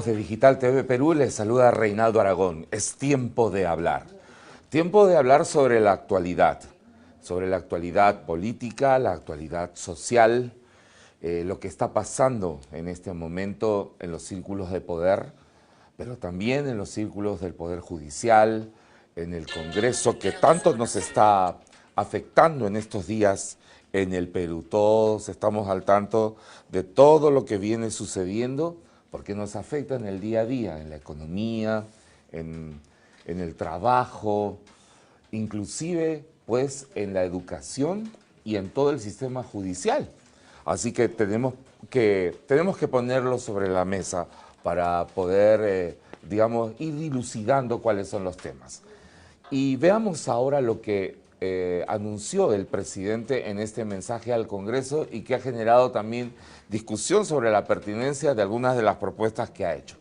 de Digital TV Perú, les saluda Reinaldo Aragón. Es tiempo de hablar. Tiempo de hablar sobre la actualidad política, la actualidad social, lo que está pasando en este momento en los círculos de poder, pero también en los círculos del Poder Judicial, en el Congreso, que tanto nos está afectando en estos días en el Perú. Todos estamos al tanto de todo lo que viene sucediendo, porque nos afecta en el día a día, en la economía, en el trabajo, inclusive pues en la educación y en todo el sistema judicial. Así que tenemos que ponerlo sobre la mesa para poder, digamos, ir dilucidando cuáles son los temas. Y veamos ahora lo que anunció el presidente en este mensaje al Congreso y que ha generado también discusión sobre la pertinencia de algunas de las propuestas que ha hecho.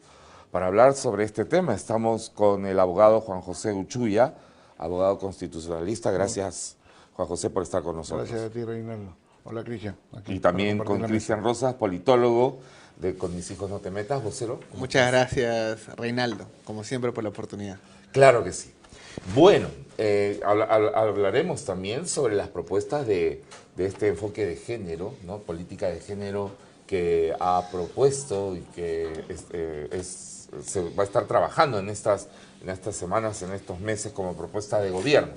Para hablar sobre este tema estamos con el abogado Juan José Uchuya, abogado constitucionalista. Gracias, Juan José, por estar con nosotros. Gracias a ti, Reinaldo. Hola, Cristian. Y también con Cristian Rosas, politólogo de Con mis hijos no te metas, vocero. Muchas gracias, Reinaldo, como siempre, por la oportunidad. Claro que sí. Bueno, hablaremos también sobre las propuestas de este enfoque de género, ¿no? Política de género que ha propuesto y que se va a estar trabajando en estas semanas, en estos meses como propuesta de gobierno.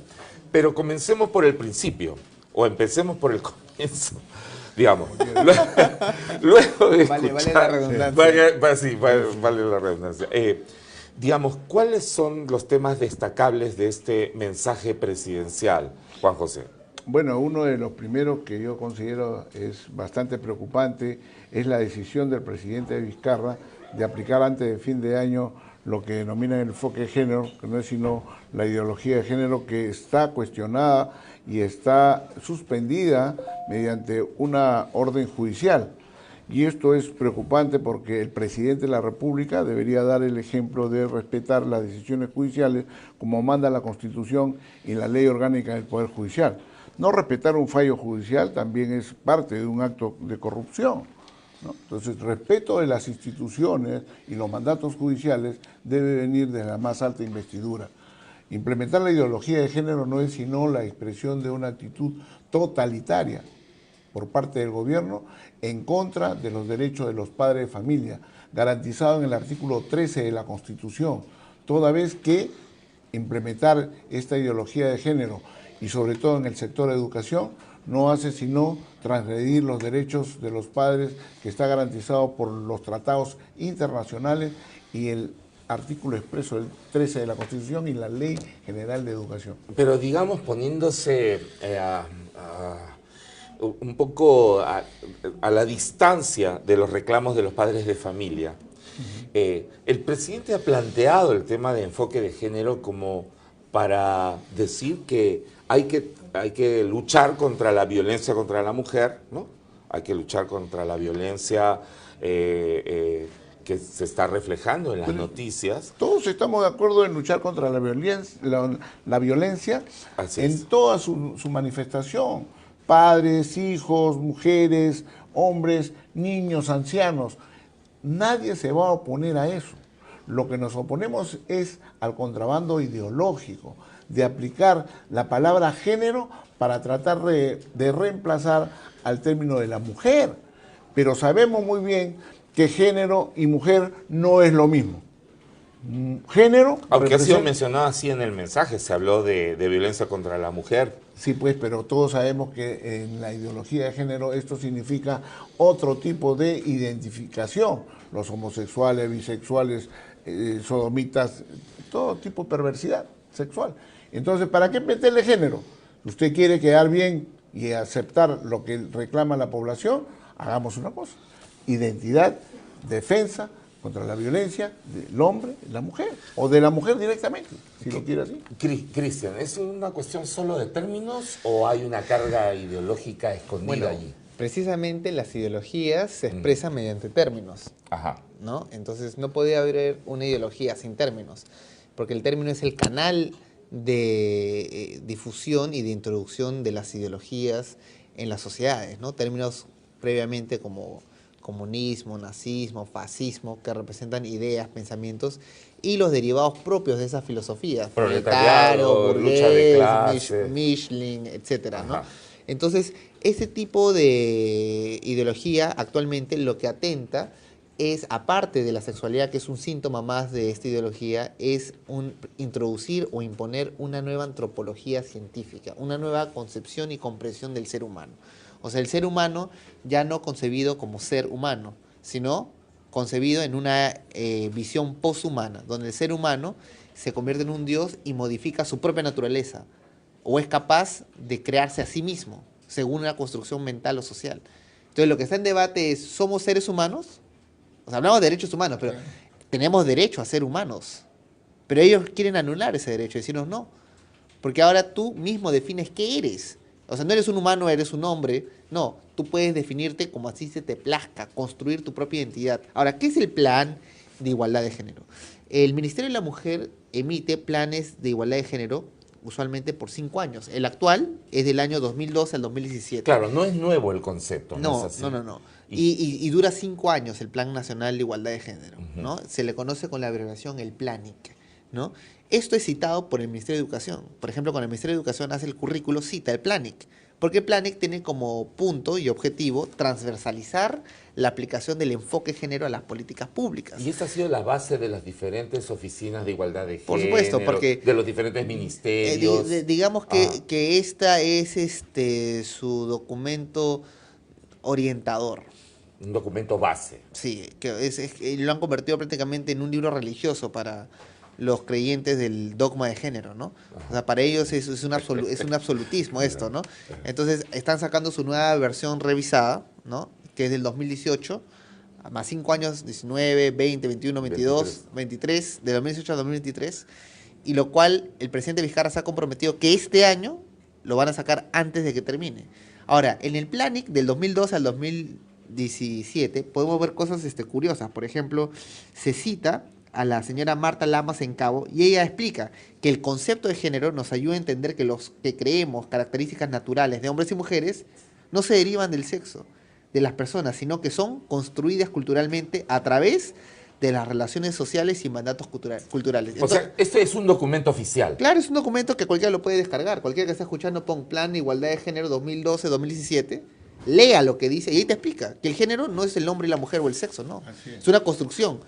Pero comencemos por el principio, o empecemos por el comienzo, digamos. Luego de escuchar, vale la redundancia. Vale la redundancia. Digamos, ¿cuáles son los temas destacables de este mensaje presidencial, Juan José? Bueno, uno de los primeros que yo considero es bastante preocupante es la decisión del presidente Vizcarra de aplicar antes de fin de año lo que denominan el enfoque de género, que no es sino la ideología de género que está cuestionada y está suspendida mediante una orden judicial. Y esto es preocupante porque el presidente de la República debería dar el ejemplo de respetar las decisiones judiciales como manda la Constitución y la Ley Orgánica del Poder Judicial. No respetar un fallo judicial también es parte de un acto de corrupción, ¿no? Entonces, respeto de las instituciones y los mandatos judiciales debe venir de la más alta investidura. Implementar la ideología de género no es sino la expresión de una actitud totalitaria por parte del gobierno en contra de los derechos de los padres de familia, garantizado en el artículo 13 de la Constitución, toda vez que implementar esta ideología de género y sobre todo en el sector de educación no hace sino transgredir los derechos de los padres que está garantizado por los tratados internacionales y el artículo expreso del 13 de la Constitución y la Ley General de Educación. Pero digamos, poniéndose un poco a la distancia de los reclamos de los padres de familia, el presidente ha planteado el tema de enfoque de género como para decir que hay que luchar contra la violencia contra la mujer, ¿no? Hay que luchar contra la violencia que se está reflejando en las noticias. Todos estamos de acuerdo en luchar contra la violencia en toda su manifestación. Padres, hijos, mujeres, hombres, niños, ancianos. Nadie se va a oponer a eso. Lo que nos oponemos es al contrabando ideológico, de aplicar la palabra género para tratar de reemplazar al término de la mujer. Pero sabemos muy bien que género y mujer no es lo mismo. Género... Aunque ha sido mencionado así en el mensaje, se habló de violencia contra la mujer. Sí, pues, pero todos sabemos que en la ideología de género esto significa otro tipo de identificación. Los homosexuales, bisexuales, sodomitas, todo tipo de perversidad sexual. Entonces, ¿para qué meterle género? Usted quiere quedar bien y aceptar lo que reclama la población, hagamos una cosa. Identidad, defensa contra la violencia del hombre, la mujer, o de la mujer directamente, si lo quiere así. Cristian, ¿es una cuestión solo de términos o hay una carga ideológica escondida allí? Precisamente las ideologías se expresan mediante términos. Ajá. ¿No? Entonces no puede haber una ideología sin términos, porque el término es el canal de difusión y de introducción de las ideologías en las sociedades, ¿no? Términos previamente como comunismo, nazismo, fascismo, que representan ideas, pensamientos y los derivados propios de esas filosofías. Proletariado, lucha de clases. Mischling, etcétera, ¿no? Ajá. Entonces, ese tipo de ideología actualmente lo que atenta es, aparte de la sexualidad, que es un síntoma más de esta ideología, es introducir o imponer una nueva antropología científica, una nueva concepción y comprensión del ser humano. O sea, el ser humano ya no concebido como ser humano, sino concebido en una visión poshumana, donde el ser humano se convierte en un dios y modifica su propia naturaleza, o es capaz de crearse a sí mismo, según una construcción mental o social. Entonces, lo que está en debate es, ¿somos seres humanos? O sea, hablamos de derechos humanos, pero tenemos derecho a ser humanos. Pero ellos quieren anular ese derecho, decirnos no. Porque ahora tú mismo defines qué eres. O sea, no eres un humano, eres un hombre. No, tú puedes definirte como así se te plazca, construir tu propia identidad. Ahora, ¿qué es el plan de igualdad de género? El Ministerio de la Mujer emite planes de igualdad de género usualmente por 5 años. El actual es del año 2012 al 2017. Claro, no es nuevo el concepto. No, es así. no. Y dura 5 años el Plan Nacional de Igualdad de Género, ¿no? Se le conoce con la abreviación el PLANIC, ¿no? Esto es citado por el Ministerio de Educación. Por ejemplo, cuando el Ministerio de Educación hace el currículo, cita el PLANIC. Porque el PLANIC tiene como punto y objetivo transversalizar la aplicación del enfoque género a las políticas públicas. Y esa ha sido la base de las diferentes oficinas de igualdad de género. Por supuesto, porque de los diferentes ministerios. digamos que esta es su documento orientador. Un documento base. Sí, que lo han convertido prácticamente en un libro religioso para los creyentes del dogma de género, ¿no? O sea, para ellos es un absolutismo esto, ¿no? Entonces, están sacando su nueva versión revisada, ¿no? Que es del 2018, más 5 años, 19, 20, 21, 22, 23, de 2018 a 2023, y lo cual el presidente Vizcarra se ha comprometido que este año lo van a sacar antes de que termine. Ahora, en el PLANIC del 2012 al 2017 podemos ver cosas curiosas. Por ejemplo, se cita a la señora Marta Lamas en Cabo y ella explica que el concepto de género nos ayuda a entender que los que creemos características naturales de hombres y mujeres no se derivan del sexo de las personas, sino que son construidas culturalmente a través de las relaciones sociales y mandatos culturales. O sea, este es un documento oficial. Claro, es un documento que cualquiera lo puede descargar. Cualquiera que esté escuchando, pon Plan de Igualdad de Género 2012-2017, lea lo que dice y ahí te explica que el género no es el hombre y la mujer o el sexo, no. Es una construcción.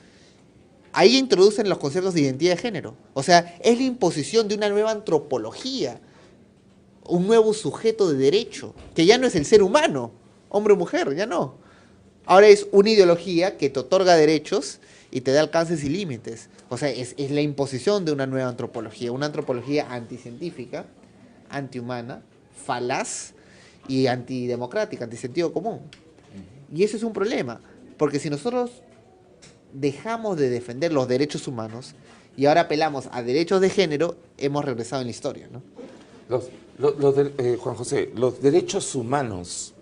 Ahí introducen los conceptos de identidad de género. O sea, es la imposición de una nueva antropología, un nuevo sujeto de derecho, que ya no es el ser humano, hombre o mujer, ya no. Ahora es una ideología que te otorga derechos y te da alcances y límites. O sea, es la imposición de una nueva antropología, una antropología anticientífica, antihumana, falaz y antidemocrática, antisentido común. Y ese es un problema, porque si nosotros dejamos de defender los derechos humanos y ahora apelamos a derechos de género, hemos regresado en la historia, ¿no? Juan José, los derechos humanos,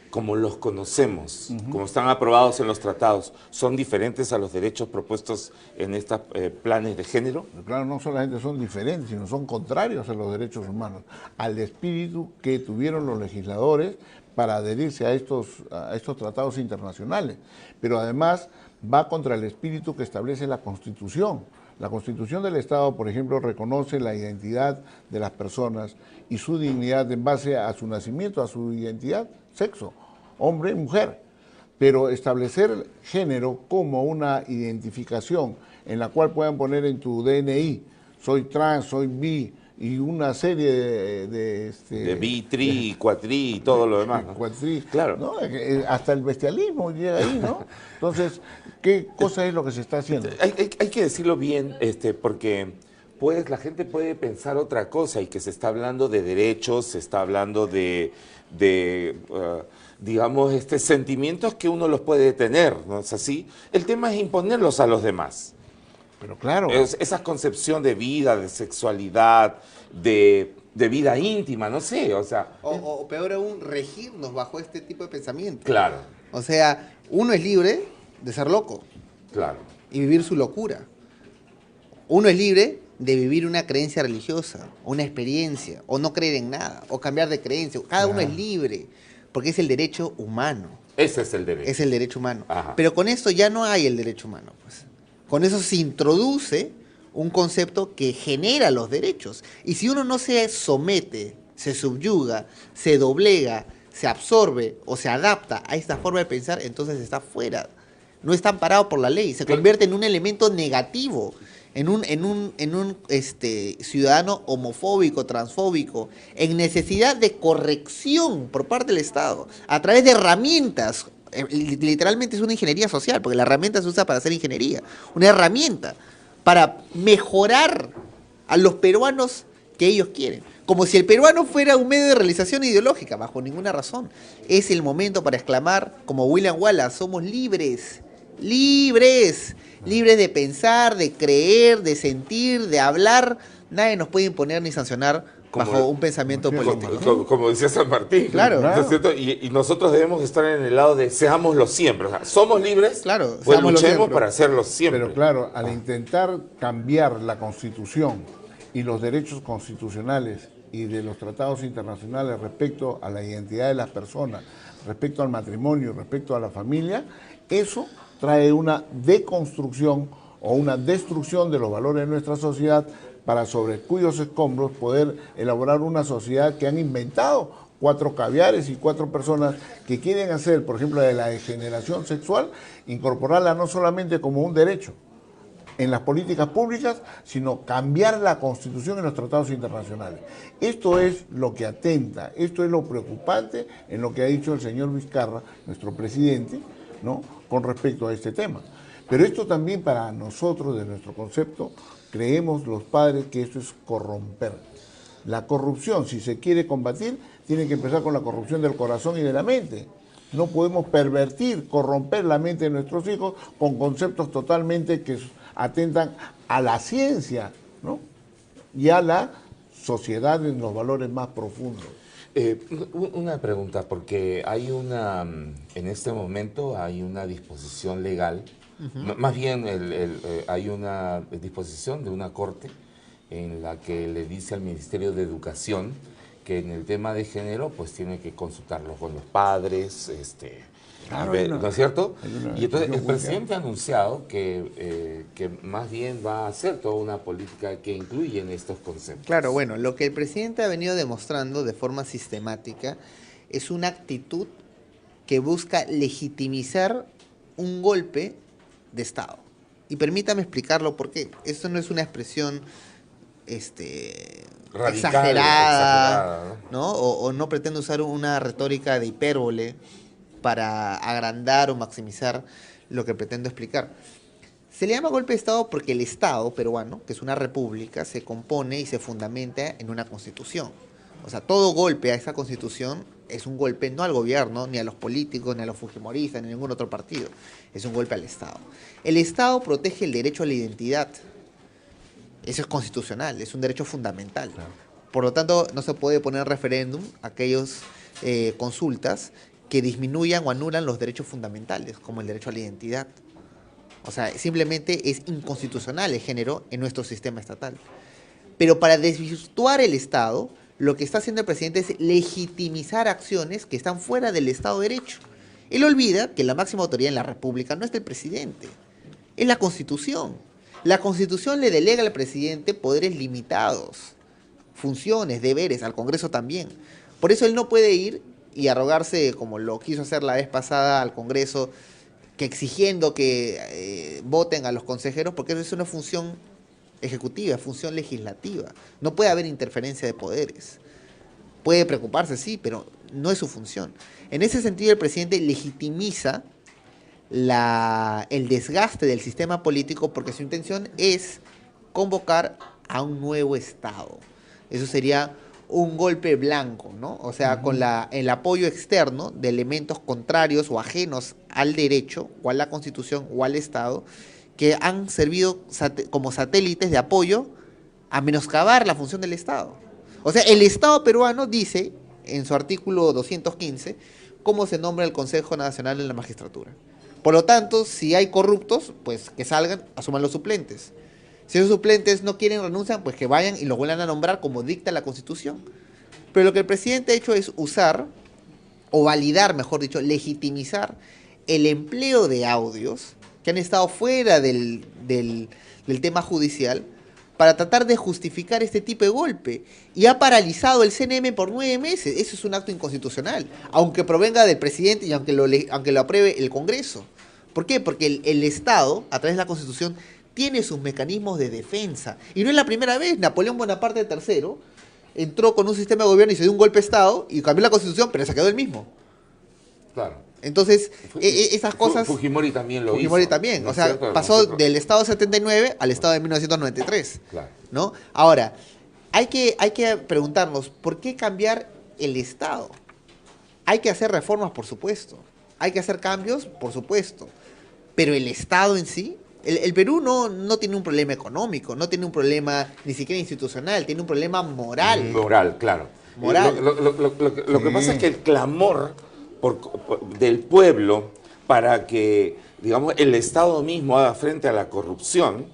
como los conocemos, como están aprobados en los tratados, ¿son diferentes a los derechos propuestos en estos planes de género? Claro, no solamente son diferentes, sino son contrarios a los derechos humanos, al espíritu que tuvieron los legisladores para adherirse a estos tratados internacionales. Pero además va contra el espíritu que establece la Constitución. La Constitución del Estado, por ejemplo, reconoce la identidad de las personas y su dignidad en base a su nacimiento, a su identidad, sexo, hombre, mujer. Pero establecer género como una identificación en la cual puedan poner en tu DNI, soy trans, soy bi, y una serie de bi, tri, cuatri y todo lo demás, ¿no? Cuatri, claro. ¿no? Hasta el bestialismo llega ahí, ¿no? Entonces, ¿qué cosa es lo que se está haciendo? Hay que decirlo bien, porque pues la gente puede pensar otra cosa y que se está hablando de derechos, se está hablando digamos, sentimientos que uno los puede tener, ¿no es así? El tema es imponerlos a los demás. Pero claro. Esa concepción de vida, de sexualidad, de vida íntima, no sé, o sea... O peor aún, regirnos bajo este tipo de pensamiento. Claro. O sea, uno es libre de ser loco. Claro. Y vivir su locura. Uno es libre de vivir una creencia religiosa, una experiencia, o no creer en nada, o cambiar de creencia. Cada uno es libre, porque es el derecho humano. Ese es el derecho. Es el derecho humano. Ajá. Pero con esto ya no hay el derecho humano, pues. Con eso se introduce un concepto que genera los derechos. Y si uno no se somete, se subyuga, se doblega, se absorbe o se adapta a esta forma de pensar, entonces está fuera. No está amparado por la ley. Se convierte en un elemento negativo, en un ciudadano homofóbico, transfóbico, en necesidad de corrección por parte del Estado, a través de herramientas. Literalmente es una ingeniería social, porque la herramienta se usa para hacer ingeniería. Una herramienta para mejorar a los peruanos que ellos quieren. Como si el peruano fuera un medio de realización ideológica, bajo ninguna razón. Es el momento para exclamar, como William Wallace, somos libres, libres, libres de pensar, de creer, de sentir, de hablar. Nadie nos puede imponer ni sancionar bajo un pensamiento político. Como decía San Martín. Claro. ¿No es cierto? Y nosotros debemos estar en el lado de seámoslo siempre. O sea, somos libres, Claro, pues seámoslo luchemos siempre. para hacerlo siempre. Pero claro, al intentar cambiar la Constitución y los derechos constitucionales y de los tratados internacionales respecto a la identidad de las personas, respecto al matrimonio, respecto a la familia, eso trae una deconstrucción o una destrucción de los valores de nuestra sociedad para sobre cuyos escombros poder elaborar una sociedad que han inventado 4 caviares y 4 personas que quieren hacer, por ejemplo, de la degeneración sexual, incorporarla no solamente como un derecho en las políticas públicas, sino cambiar la Constitución en los tratados internacionales. Esto es lo que atenta, esto es lo preocupante en lo que ha dicho el señor Vizcarra, nuestro presidente, ¿no?, con respecto a este tema. Pero esto también para nosotros, de nuestro concepto, creemos los padres que esto es corromper. La corrupción, si se quiere combatir, tiene que empezar con la corrupción del corazón y de la mente. No podemos pervertir, corromper la mente de nuestros hijos con conceptos totalmente que atentan a la ciencia, ¿no?, y a la sociedad en los valores más profundos. Una pregunta, porque hay en este momento hay una disposición legal, más bien hay una disposición de una corte en la que le dice al Ministerio de Educación que en el tema de género pues tiene que consultarlo con los padres, Claro, ¿no es cierto? Y entonces el discusión presidente ha anunciado que más bien va a hacer toda una política que incluye en estos conceptos. Claro, bueno, lo que el presidente ha venido demostrando de forma sistemática es una actitud que busca legitimizar un golpe de Estado. Y permítame explicarlo porque esto no es una expresión Radical, exagerada, ¿no? O no pretende usar una retórica de hipérbole para agrandar o maximizar lo que pretendo explicar. Se le llama golpe de Estado porque el Estado peruano, que es una república, se compone y se fundamenta en una constitución. O sea, todo golpe a esa constitución es un golpe no al gobierno, ni a los políticos, ni a los fujimoristas, ni a ningún otro partido. Es un golpe al Estado. El Estado protege el derecho a la identidad. Eso es constitucional, es un derecho fundamental. Claro. Por lo tanto, no se puede poner en referéndum aquellas consultas que disminuyan o anulan los derechos fundamentales, como el derecho a la identidad. O sea, simplemente es inconstitucional el género en nuestro sistema estatal. Pero para desvirtuar el Estado, lo que está haciendo el presidente es legitimizar acciones que están fuera del Estado de Derecho. Él olvida que la máxima autoridad en la República no es el presidente, es la Constitución. La Constitución le delega al presidente poderes limitados, funciones, deberes, al Congreso también. Por eso él no puede ir y arrogarse, como lo quiso hacer la vez pasada al Congreso, que exigiendo que voten a los consejeros, porque eso es una función ejecutiva, función legislativa. No puede haber interferencia de poderes. Puede preocuparse, sí, pero no es su función. En ese sentido, el presidente legitimiza el desgaste del sistema político porque su intención es convocar a un nuevo Estado. Eso sería un golpe blanco, ¿no? O sea, con el apoyo externo de elementos contrarios o ajenos al derecho o a la Constitución o al Estado que han servido como satélites de apoyo a menoscabar la función del Estado. O sea, el Estado peruano dice en su artículo 215 cómo se nombra el Consejo Nacional de la Magistratura. Por lo tanto, si hay corruptos, pues que salgan, asuman los suplentes. Si esos suplentes no quieren, renuncian, pues que vayan y los vuelvan a nombrar como dicta la Constitución. Pero lo que el presidente ha hecho es usar o validar, mejor dicho, legitimizar el empleo de audios que han estado fuera del tema judicial para tratar de justificar este tipo de golpe. Y ha paralizado el CNM por 9 meses. Eso es un acto inconstitucional, aunque provenga del presidente y aunque lo apruebe el Congreso. ¿Por qué? Porque el Estado, a través de la Constitución, tiene sus mecanismos de defensa. Y no es la primera vez. Napoleón Bonaparte III entró con un sistema de gobierno y se dio un golpe de Estado y cambió la Constitución, pero se quedó el mismo. Claro. Entonces, esas cosas... Fujimori también lo hizo. Fujimori también. ¿No O es sea, cierto? pasó Nosotros- del Estado 79 al Estado de 1993. Claro. ¿No? Ahora, hay que preguntarnos, ¿por qué cambiar el Estado? Hay que hacer reformas, por supuesto. Hay que hacer cambios, por supuesto. Pero el Estado en sí, el Perú no tiene un problema económico, no tiene un problema ni siquiera institucional, tiene un problema moral. Moral, claro. Moral. Lo que pasa es que el clamor del pueblo para que, digamos, el Estado mismo haga frente a la corrupción,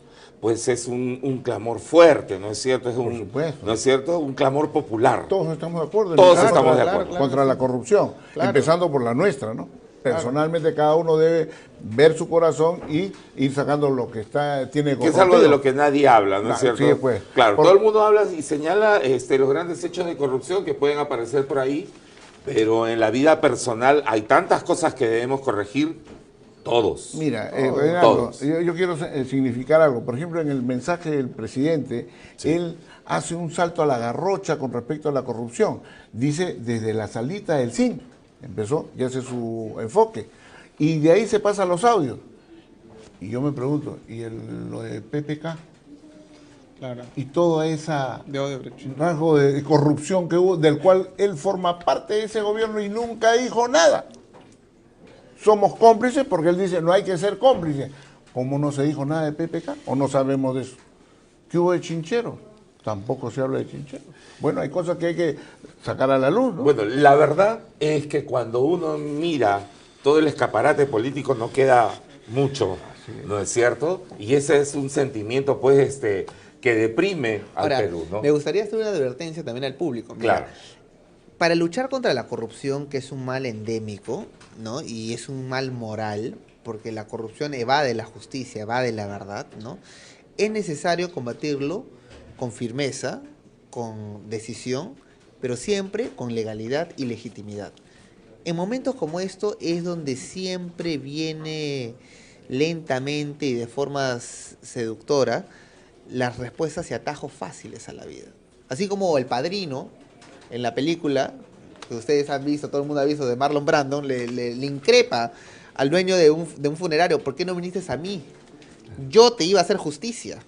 pues es un clamor fuerte, ¿no es cierto? Por supuesto. ¿No es cierto? Un clamor popular. Todos estamos de acuerdo. Todos Claro, estamos de claro, acuerdo. contra la corrupción, Claro. empezando por la nuestra, ¿no? Personalmente cada uno debe ver su corazón y ir sacando lo que tiene Que es algo de lo que nadie habla, ¿no es Claro, cierto? sí, pues. Claro, Por- todo el mundo habla y señala los grandes hechos de corrupción que pueden aparecer por ahí, pero en la vida personal hay tantas cosas que debemos corregir todos. Mira, Todos. Reinaldo, Todos. yo quiero significar algo. Por ejemplo, en el mensaje del presidente, él hace un salto a la garrocha con respecto a la corrupción. Dice, desde la salita del CIN, empezó y hace su enfoque. Y de ahí se pasa a los audios. Y yo me pregunto, ¿y lo de PPK? Claro. Y toda esa De Odebrecht. rasgo de corrupción que hubo, del cual él forma parte de ese gobierno y nunca dijo nada. Somos cómplices porque él dice, no hay que ser cómplices. ¿Cómo no se dijo nada de PPK? ¿O no sabemos de eso? ¿Qué hubo de Chinchero? Tampoco se habla de Chinchero. Bueno, hay cosas que hay que sacar a la luz, ¿no? Bueno, la verdad es que cuando uno mira todo el escaparate político no queda mucho, ¿no es cierto? Y ese es un sentimiento, pues, que deprime al Ahora, Perú, ¿no? me gustaría hacer una advertencia también al público. Mira, Claro. para luchar contra la corrupción, que es un mal endémico, ¿no? Y es un mal moral, porque la corrupción evade la justicia, evade la verdad, ¿no? Es necesario combatirlo con firmeza, con decisión, pero siempre con legalidad y legitimidad. En momentos como esto es donde siempre viene lentamente y de forma seductora las respuestas y atajos fáciles a la vida. Así como El Padrino, en la película, que ustedes han visto, todo el mundo ha visto, de Marlon Brando, le increpa al dueño de un funerario, ¿por qué no viniste a mí? Yo te iba a hacer justicia.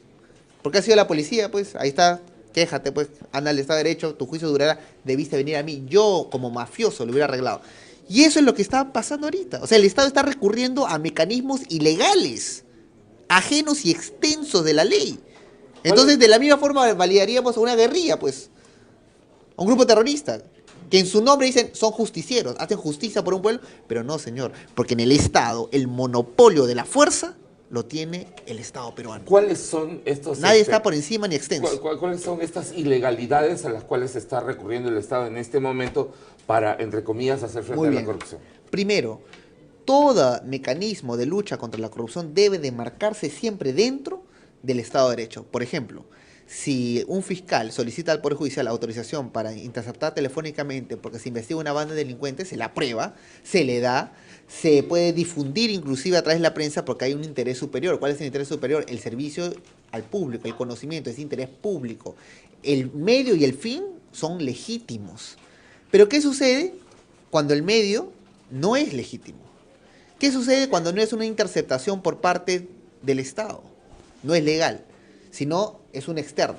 ¿Por qué ha sido la policía? Pues ahí está, quéjate, pues, anda al Estado de Derecho, tu juicio durará, debiste venir a mí. Yo, como mafioso, lo hubiera arreglado. Y eso es lo que está pasando ahorita. O sea, el Estado está recurriendo a mecanismos ilegales, ajenos y extensos de la ley. Entonces, de la misma forma, validaríamos a una guerrilla, pues, a un grupo terrorista, que en su nombre dicen son justicieros, hacen justicia por un pueblo, pero no, señor, porque en el Estado el monopolio de la fuerza lo tiene el Estado peruano. ¿Cuáles son estos... Nadie está por encima ni extenso. ¿Cuáles son estas ilegalidades a las cuales está recurriendo el Estado en este momento para, entre comillas, hacer frente Muy a la bien. corrupción? Primero, todo mecanismo de lucha contra la corrupción debe de marcarse siempre dentro del Estado de Derecho. Por ejemplo, si un fiscal solicita al Poder Judicial autorización para interceptar telefónicamente porque se investiga una banda de delincuentes, se la aprueba, se le da, se puede difundir inclusive a través de la prensa porque hay un interés superior. ¿Cuál es el interés superior? El servicio al público, el conocimiento, es interés público. El medio y el fin son legítimos. Pero ¿qué sucede cuando el medio no es legítimo? ¿Qué sucede cuando no es una interceptación por parte del Estado? No es legal, sino es un externo.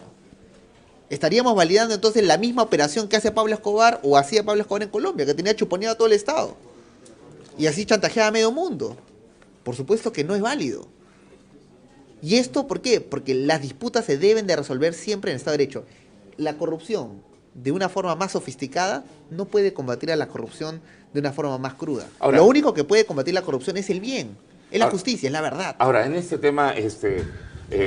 Estaríamos validando entonces la misma operación que hace Pablo Escobar o hacía Pablo Escobar en Colombia, que tenía chuponeado a todo el Estado. Y así chantajeaba a medio mundo. Por supuesto que no es válido. ¿Y esto por qué? Porque las disputas se deben de resolver siempre en el Estado de Derecho. La corrupción, de una forma más sofisticada, no puede combatir a la corrupción de una forma más cruda. Ahora- Lo único que puede combatir la corrupción es el bien, es la Ahora- justicia, es la verdad. Ahora, en este tema,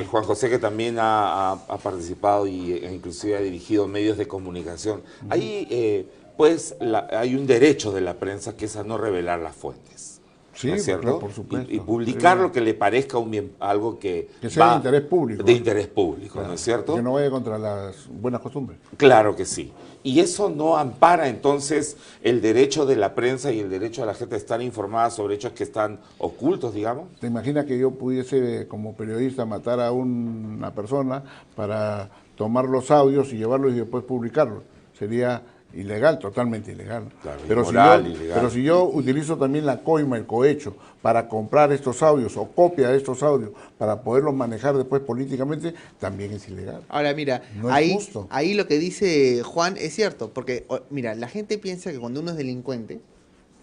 Juan José, que también ha participado e inclusive ha dirigido medios de comunicación. Ahí, pues, hay un derecho de la prensa que es a no revelar las fuentes. Sí, ¿no es cierto? claro, por supuesto. Y publicar lo que le parezca algo que sea va de interés público. De interés público, Claro, ¿no es cierto? que no vaya contra las buenas costumbres. Claro que sí. Y eso no ampara entonces el derecho de la prensa y el derecho de la gente a estar informada sobre hechos que están ocultos, digamos. ¿Te imaginas que yo pudiese, como periodista, matar a una persona para tomar los audios y llevarlos y después publicarlos? Sería ilegal, totalmente ilegal. Claro, pero, inmoral, si yo, ilegal. pero si yo utilizo también la coima, el cohecho, para comprar estos audios o copia de estos audios para poderlos manejar después políticamente, también es ilegal. Ahora, mira, No es ahí, justo. ahí lo que dice Juan es cierto, porque, mira, la gente piensa que cuando uno es delincuente,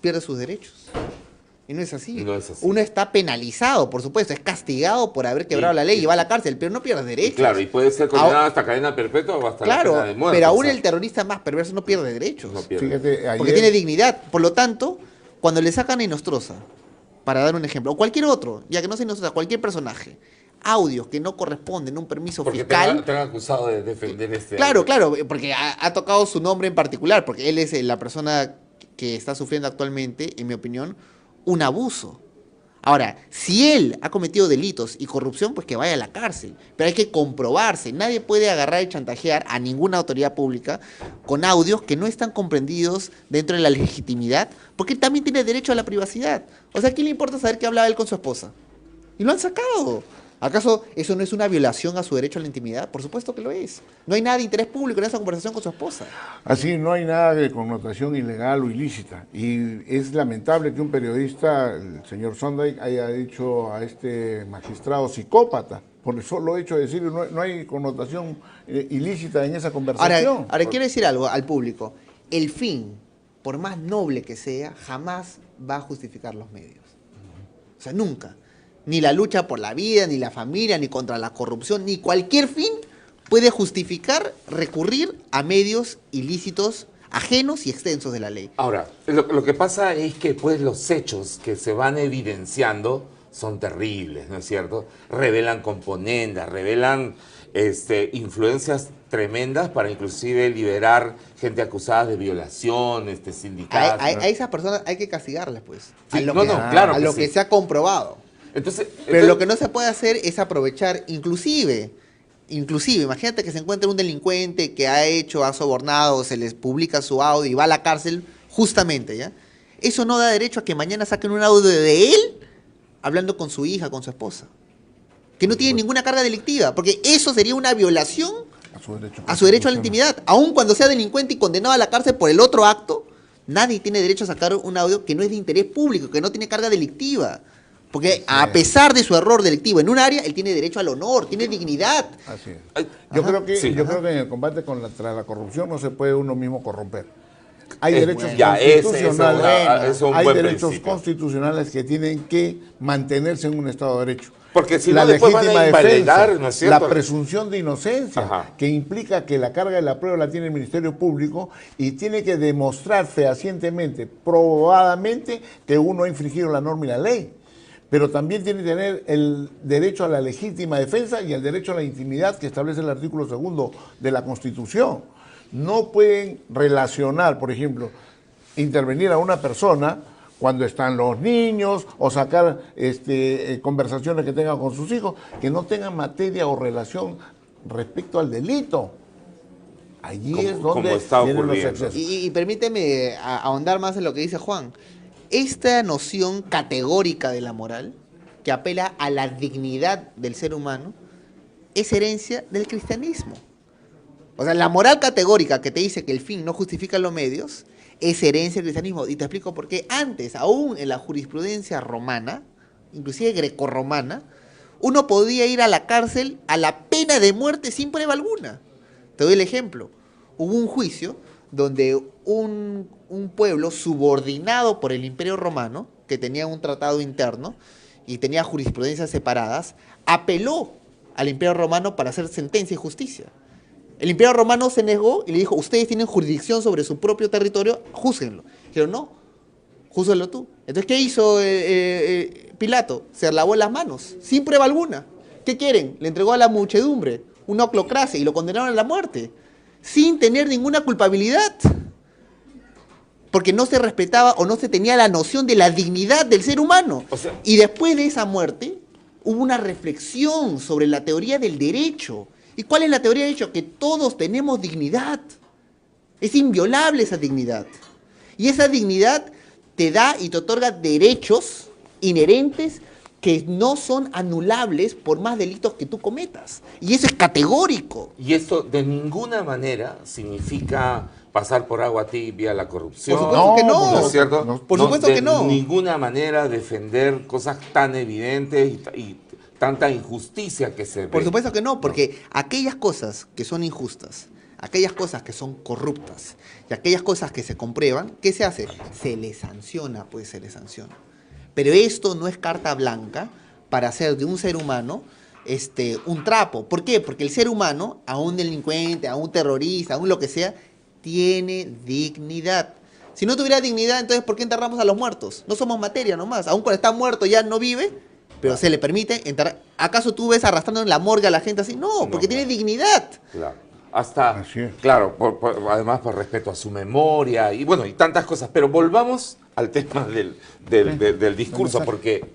pierde sus derechos. Y no es así. No es así. Uno está penalizado, por supuesto, es castigado por haber quebrado la ley y va a la cárcel, pero no pierdes derechos. Claro, y puede ser condenado hasta cadena perpetua o hasta la pena de muerte. pero aún o sea, el terrorista más perverso no pierde derechos. no pierde. Fíjate, Porque tiene dignidad. Por lo tanto, cuando le sacan a Nostroza, para dar un ejemplo, o cualquier otro, ya que no sea Nostroza, cualquier personaje, audios que no corresponden a un permiso Porque fiscal. te han acusado de defender este... Claro, claro, porque ha tocado su nombre en particular, porque él es la persona que está sufriendo actualmente, en mi opinión, un abuso. Ahora, si él ha cometido delitos y corrupción, pues que vaya a la cárcel. Pero hay que comprobarse. Nadie puede agarrar y chantajear a ninguna autoridad pública con audios que no están comprendidos dentro de la legitimidad, porque él también tiene derecho a la privacidad. O sea, ¿a quién le importa saber que hablaba él con su esposa? Y lo han sacado. ¿Acaso eso no es una violación a su derecho a la intimidad? Por supuesto que lo es. No hay nada de interés público en esa conversación con su esposa. Así, no hay nada de connotación ilegal o ilícita. Y es lamentable que un periodista, el señor Sondheim, haya dicho a este magistrado psicópata. Por el solo hecho de decir, no hay connotación ilícita en esa conversación. Ahora, quiero decir algo al público. El fin, por más noble que sea, jamás va a justificar los medios. O sea, nunca. Ni la lucha por la vida, ni la familia, ni contra la corrupción, ni cualquier fin puede justificar recurrir a medios ilícitos ajenos y extensos de la ley. Ahora, lo que pasa es que pues los hechos que se van evidenciando son terribles, ¿no es cierto? Revelan componendas, revelan influencias tremendas para inclusive liberar gente acusada de violación, sindicatos. A esas personas hay que castigarlas, pues. Sí, a lo no, que, no, claro a que lo sí. que se ha comprobado. Entonces, Pero lo que no se puede hacer es aprovechar, inclusive, imagínate que se encuentra un delincuente que ha sobornado, se les publica su audio y va a la cárcel, justamente, ¿ya? Eso no da derecho a que mañana saquen un audio de él hablando con su hija, con su esposa, que no tiene ninguna carga delictiva, porque eso sería una violación a su derecho a la intimidad. Aun cuando sea delincuente y condenado a la cárcel por el otro acto, nadie tiene derecho a sacar un audio que no es de interés público, que no tiene carga delictiva. Porque a pesar de su error delictivo en un área, él tiene derecho al honor, tiene dignidad. Así es. Yo creo que en el combate contra la corrupción no se puede uno mismo corromper. Hay derechos constitucionales, hay derechos constitucionales que tienen que mantenerse en un Estado de Derecho. Porque si la no, después van a legítima invalidar, defensa, ¿no es cierto? la presunción de inocencia, que implica que la carga de la prueba la tiene el Ministerio Público y tiene que demostrar fehacientemente, probadamente, que uno ha infringido la norma y la ley. Pero también tiene que tener el derecho a la legítima defensa y el derecho a la intimidad que establece el artículo 2 de la Constitución. No pueden relacionar, por ejemplo, intervenir a una persona cuando están los niños o sacar conversaciones que tengan con sus hijos que no tengan materia o relación respecto al delito. Allí es donde vienen los excesos. Y permíteme ahondar más en lo que dice Juan. Esta noción categórica de la moral, que apela a la dignidad del ser humano, es herencia del cristianismo. O sea, la moral categórica que te dice que el fin no justifica los medios, es herencia del cristianismo. Y te explico por qué. Antes, aún en la jurisprudencia romana, inclusive grecorromana, uno podía ir a la cárcel a la pena de muerte sin prueba alguna. Te doy el ejemplo. Hubo un juicio donde un pueblo subordinado por el Imperio Romano, que tenía un tratado interno y tenía jurisprudencias separadas, apeló al Imperio Romano para hacer sentencia y justicia. El Imperio Romano se negó y le dijo, ustedes tienen jurisdicción sobre su propio territorio, júzguenlo. Dijeron, no, júzguenlo tú. Entonces, ¿qué hizo Pilato? Se lavó las manos, sin prueba alguna. ¿Qué quieren? Le entregó a la muchedumbre una oclocracia y lo condenaron a la muerte, sin tener ninguna culpabilidad. Porque no se respetaba o no se tenía la noción de la dignidad del ser humano. O sea, y después de esa muerte, hubo una reflexión sobre la teoría del derecho. ¿Y cuál es la teoría del derecho? Que todos tenemos dignidad. Es inviolable esa dignidad. Y esa dignidad te da y te otorga derechos inherentes que no son anulables por más delitos que tú cometas. Y eso es categórico. y esto de ninguna manera significa pasar por agua tibia la corrupción. Por supuesto que no. ¿No es cierto? No, por supuesto que no. De ninguna manera defender cosas tan evidentes y tanta injusticia que se ve. Por supuesto que no, porque aquellas cosas que son injustas, aquellas cosas que son corruptas y aquellas cosas que se comprueban, ¿qué se hace? Se les sanciona, pues se les sanciona. Pero esto no es carta blanca para hacer de un ser humano un trapo. ¿Por qué? Porque el ser humano, a un delincuente, a un terrorista, a un lo que sea, tiene dignidad. Si no tuviera dignidad, entonces ¿por qué enterramos a los muertos? No somos materia nomás. Aún cuando está muerto ya no vive, pero se le permite enterrar. ¿Acaso tú ves arrastrando en la morgue a la gente así? No, porque tiene dignidad. Claro. Hasta, Así es. claro, además por respeto a su memoria y bueno, y tantas cosas. Pero volvamos al tema del discurso,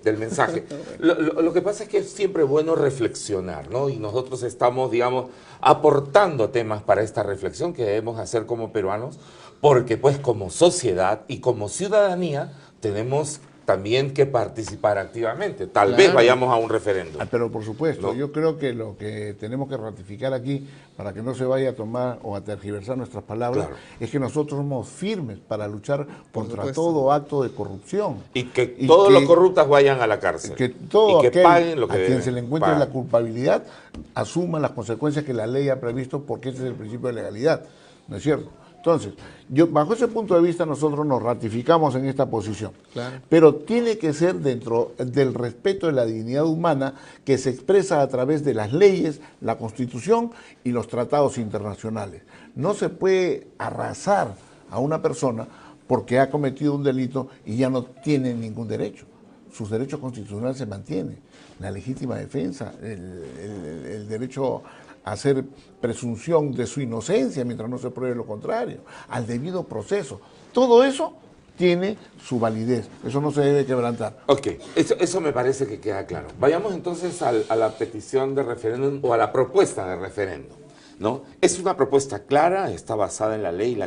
del mensaje. Lo que pasa es que es siempre bueno reflexionar, ¿no? Y nosotros estamos, digamos, aportando temas para esta reflexión que debemos hacer como peruanos, porque pues como sociedad y como ciudadanía tenemos también que participar activamente. Tal vez vayamos a un referéndum. Pero por supuesto, ¿No? yo creo que lo que tenemos que ratificar aquí, para que no se vaya a tomar o a tergiversar nuestras palabras, Claro. es que nosotros somos firmes para luchar contra supuesto. todo acto de corrupción. Y que todos los corruptos vayan a la cárcel. Que todo y que aquel paguen lo que a quien deben se le encuentre pagar. la culpabilidad asuma las consecuencias que la ley ha previsto, porque ese es el principio de legalidad, ¿no es cierto? Entonces, bajo ese punto de vista nosotros nos ratificamos en esta posición. Claro. Pero tiene que ser dentro del respeto de la dignidad humana que se expresa a través de las leyes, la Constitución y los tratados internacionales. No se puede arrasar a una persona porque ha cometido un delito y ya no tiene ningún derecho. Sus derechos constitucionales se mantienen. La legítima defensa, el derecho a hacer presunción de su inocencia mientras no se pruebe lo contrario, al debido proceso. Todo eso tiene su validez, eso no se debe quebrantar. Ok, eso me parece que queda claro. Vayamos entonces a la petición de referéndum o a la propuesta de referéndum, ¿no? Es una propuesta clara, está basada en la ley,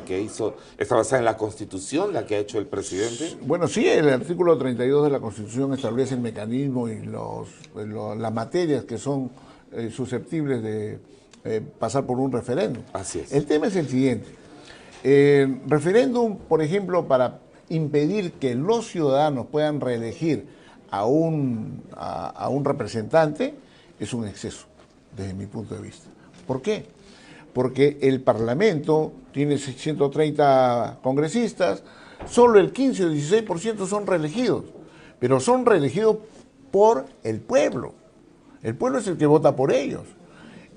está basada en la Constitución, la que ha hecho el presidente. Bueno, sí, el artículo 32 de la Constitución establece el mecanismo y las materias que son susceptibles de pasar por un referéndum. Así es. El tema es el siguiente. Referéndum, por ejemplo, para impedir que los ciudadanos puedan reelegir a un representante, es un exceso, desde mi punto de vista. ¿Por qué? Porque el Parlamento tiene 130 congresistas, solo el 15 o 16% son reelegidos, pero son reelegidos por el pueblo. El pueblo es el que vota por ellos.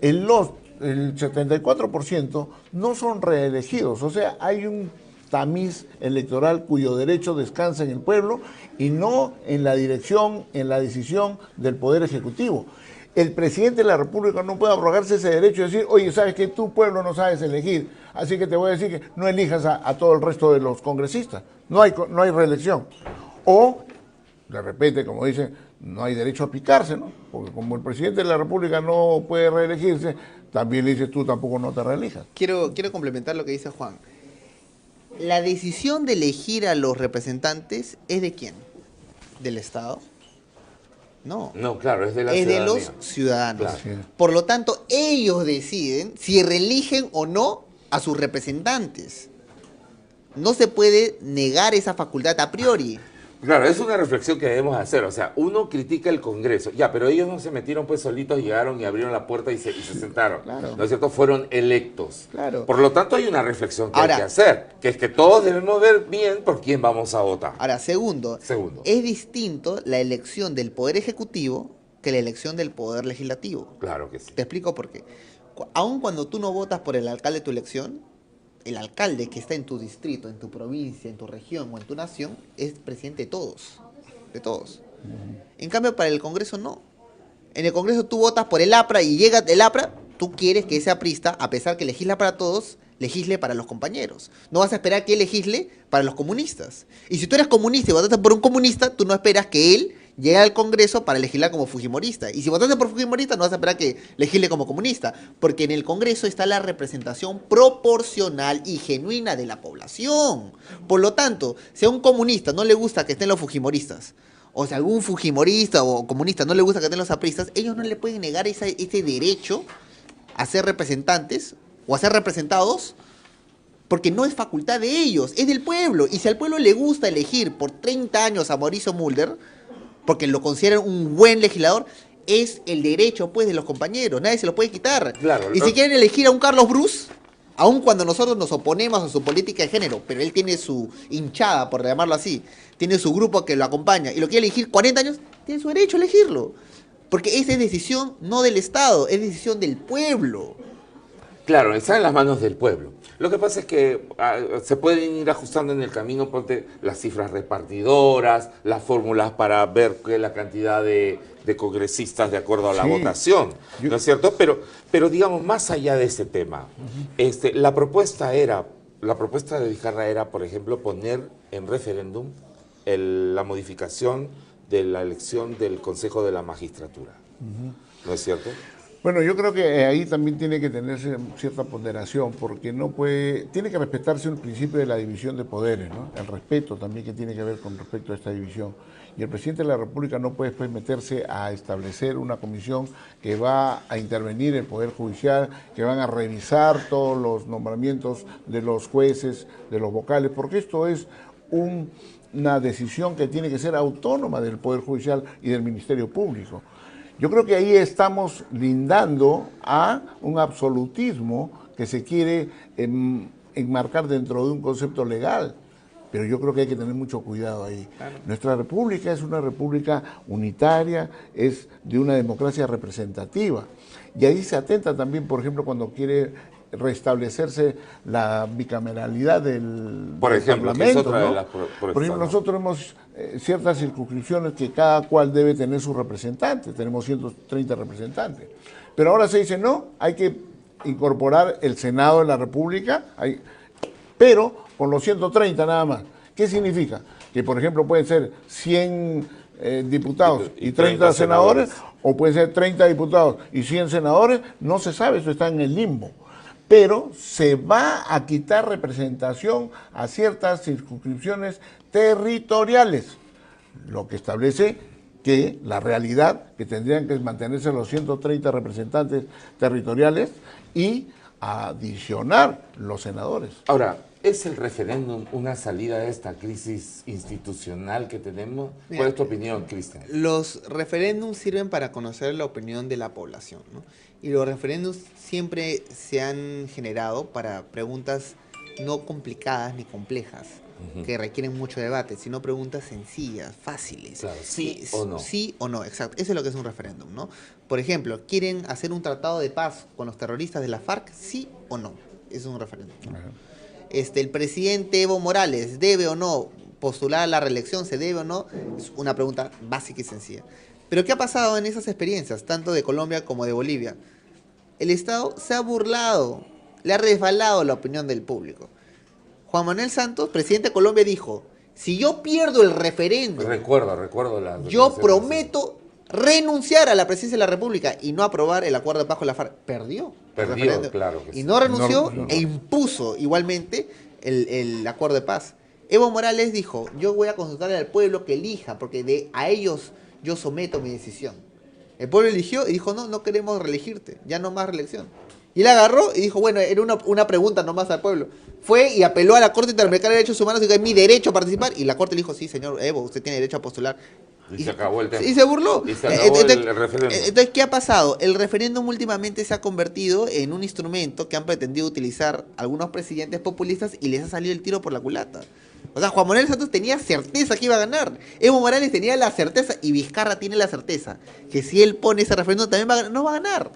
El 74% no son reelegidos, o sea, hay un tamiz electoral cuyo derecho descansa en el pueblo y no en la dirección, en la decisión del Poder Ejecutivo. El presidente de la República no puede abrogarse ese derecho y decir, oye, sabes que tu pueblo no sabes elegir, así que te voy a decir que no elijas a todo el resto de los congresistas. No hay reelección. O, de repente, como dicen, no hay derecho a picarse, ¿no? Porque como el presidente de la República no puede reelegirse, también le dices tú tampoco no te reelijas. Quiero complementar lo que dice Juan. La decisión de elegir a los representantes es de quién? ¿Del Estado? No. No, claro, es de la Es de ciudadanía. los ciudadanos. Claro. Por lo tanto, ellos deciden si reeligen o no a sus representantes. No se puede negar esa facultad a priori. Claro, es una reflexión que debemos hacer. O sea, uno critica el Congreso, ya, pero ellos no se metieron pues solitos, llegaron y abrieron la puerta y se sentaron. Claro. ¿No es cierto? Fueron electos. Claro. Por lo tanto, hay una reflexión que Ahora, hay que hacer, que es que todos debemos ver bien por quién vamos a votar. Ahora, segundo, Segundo. es distinto la elección del Poder Ejecutivo que la elección del Poder Legislativo. Claro que sí. Te explico por qué. Aun cuando tú no votas por el alcalde de tu elección, el alcalde que está en tu distrito, en tu provincia, en tu región o en tu nación, es presidente de todos. De todos. En cambio, para el Congreso no. En el Congreso tú votas por el APRA y llega el APRA, tú quieres que ese aprista, a pesar que legisla para todos, legisle para los compañeros. No vas a esperar que él legisle para los comunistas. Y si tú eres comunista y votaste por un comunista, tú no esperas que él llegue al Congreso para legislar como fujimorista. Y si votaste por fujimorista, no vas a esperar que legisle como comunista. Porque en el Congreso está la representación proporcional y genuina de la población. Por lo tanto, si a un comunista no le gusta que estén los fujimoristas, o si a algún fujimorista o comunista no le gusta que estén los apristas, ellos no le pueden negar ese derecho a ser representantes o a ser representados, porque no es facultad de ellos, es del pueblo. Y si al pueblo le gusta elegir por 30 años a Mauricio Mulder, porque lo consideran un buen legislador, es el derecho pues de los compañeros, nadie se lo puede quitar. Claro, y si quieren elegir a un Carlos Bruce, aun cuando nosotros nos oponemos a su política de género, pero él tiene su hinchada, por llamarlo así, tiene su grupo que lo acompaña y lo quiere elegir 40 años, tiene su derecho a elegirlo. Porque esa es decisión no del Estado, es decisión del pueblo. Claro, está en las manos del pueblo. Lo que pasa es que se pueden ir ajustando en el camino, ponte las cifras repartidoras, las fórmulas para ver qué es la cantidad de congresistas de acuerdo a la votación, ¿no es cierto? Pero digamos, más allá de ese tema, la propuesta de Vizcarra era, por ejemplo, poner en referéndum la modificación de la elección del Consejo de la Magistratura, ¿no es cierto? Bueno, yo creo que ahí también tiene que tenerse cierta ponderación, porque no puede, tiene que respetarse el principio de la división de poderes, ¿no? El respeto también que tiene que ver con respecto a esta división. Y el presidente de la República no puede después meterse a establecer una comisión que va a intervenir el Poder Judicial, que van a revisar todos los nombramientos de los jueces, de los vocales, porque esto es una decisión que tiene que ser autónoma del Poder Judicial y del Ministerio Público. Yo creo que ahí estamos lindando a un absolutismo que se quiere enmarcar dentro de un concepto legal, pero yo creo que hay que tener mucho cuidado ahí. Claro. Nuestra república es una república unitaria, es de una democracia representativa, y ahí se atenta también, por ejemplo, cuando quiere restablecerse la bicameralidad del ejemplo, Parlamento, es otra ¿no? de las Por ejemplo, nosotros hemos ciertas circunscripciones que cada cual debe tener su representante, tenemos 130 representantes, pero ahora se dice no, hay que incorporar el Senado de la República, pero con los 130 nada más. ¿Qué significa? Que por ejemplo pueden ser 100 diputados y 30 senadores, o pueden ser 30 diputados y 100 senadores, no se sabe, eso está en el limbo. Pero se va a quitar representación a ciertas circunscripciones territoriales, lo que establece que la realidad, que tendrían que mantenerse los 130 representantes territoriales y adicionar los senadores. Ahora, ¿es el referéndum una salida de esta crisis institucional que tenemos? ¿Cuál es tu opinión, Cristian? Los referéndums sirven para conocer la opinión de la población, ¿no? Y los referéndums siempre se han generado para preguntas no complicadas ni complejas, que requieren mucho debate, sino preguntas sencillas, fáciles. Claro, sí o no. Sí o no, exacto. Eso es lo que es un referéndum, ¿no? Por ejemplo, ¿quieren hacer un tratado de paz con los terroristas de la FARC? ¿Sí o no? Eso es un referéndum, ¿no? El presidente Evo Morales debe o no postular a la reelección, se debe o no, es una pregunta básica y sencilla. Pero ¿qué ha pasado en esas experiencias, tanto de Colombia como de Bolivia? El Estado se ha burlado, le ha resbalado la opinión del público. Juan Manuel Santos, presidente de Colombia, dijo, si yo pierdo el referéndum, recuerdo la yo prometo renunciar a la presidencia de la República y no aprobar el acuerdo de paz con la FARC. Perdió, claro que sí. Y no renunció e impuso igualmente el acuerdo de paz. Evo Morales dijo, yo voy a consultarle al pueblo que elija, porque a ellos yo someto mi decisión. El pueblo eligió y dijo, no queremos reelegirte, ya no más reelección. Y él agarró y dijo, bueno, era una pregunta nomás al pueblo. Fue y apeló a la Corte Interamericana de Derechos Humanos y dijo, es mi derecho a participar. Y la Corte le dijo, sí, señor Evo, usted tiene derecho a postular. Y se acabó el tema. Y se burló. Y se acabó el referéndum. Entonces, ¿qué ha pasado? El referéndum últimamente se ha convertido en un instrumento que han pretendido utilizar algunos presidentes populistas y les ha salido el tiro por la culata. O sea, Juan Manuel Santos tenía certeza que iba a ganar. Evo Morales tenía la certeza y Vizcarra tiene la certeza que si él pone ese referéndum también va a ganar. No va a ganar.